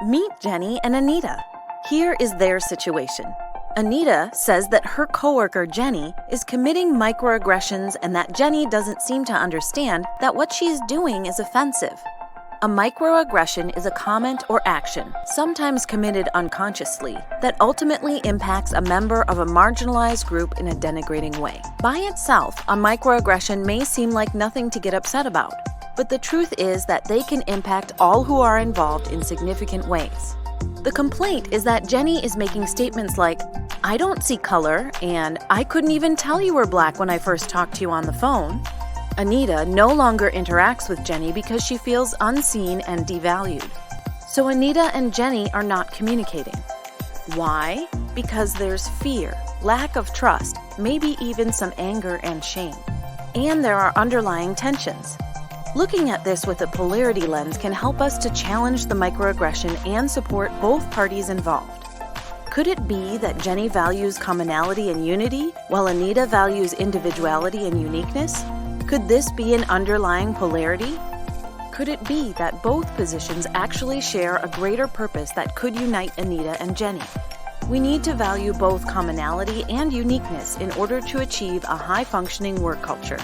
Meet Jenny and Anita. Here is their situation. Anita says that her coworker Jenny is committing microaggressions and that Jenny doesn't seem to understand that what she is doing is offensive. A microaggression is a comment or action, sometimes committed unconsciously, that ultimately impacts a member of a marginalized group in a denigrating way. By itself, a microaggression may seem like nothing to get upset about, but the truth is that they can impact all who are involved in significant ways. The complaint is that Jenny is making statements like, "I don't see color," and "I couldn't even tell you were black when I first talked to you on the phone." Anita no longer interacts with Jenny because she feels unseen and devalued. So Anita and Jenny are not communicating. Why? Because there's fear, lack of trust, maybe even some anger and shame. And there are underlying tensions. Looking at this with a polarity lens can help us to challenge the microaggression and support both parties involved. Could it be that Jenny values commonality and unity, while Anita values individuality and uniqueness? Could this be an underlying polarity? Could it be that both positions actually share a greater purpose that could unite Anita and Jenny? We need to value both commonality and uniqueness in order to achieve a high-functioning work culture.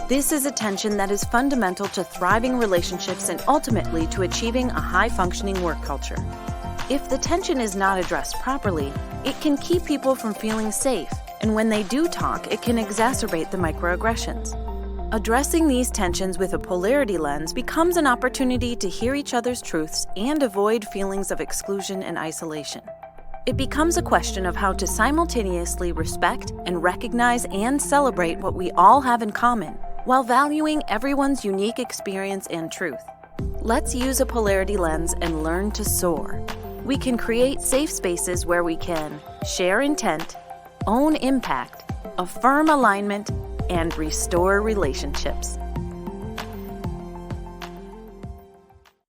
This is a tension that is fundamental to thriving relationships and ultimately to achieving a high-functioning work culture. If the tension is not addressed properly, it can keep people from feeling safe, and when they do talk, it can exacerbate the microaggressions. Addressing these tensions with a polarity lens becomes an opportunity to hear each other's truths and avoid feelings of exclusion and isolation. It becomes a question of how to simultaneously respect and recognize and celebrate what we all have in common, while valuing everyone's unique experience and truth. Let's use a polarity lens and learn to soar. We can create safe spaces where we can share intent, own impact, affirm alignment, and restore relationships.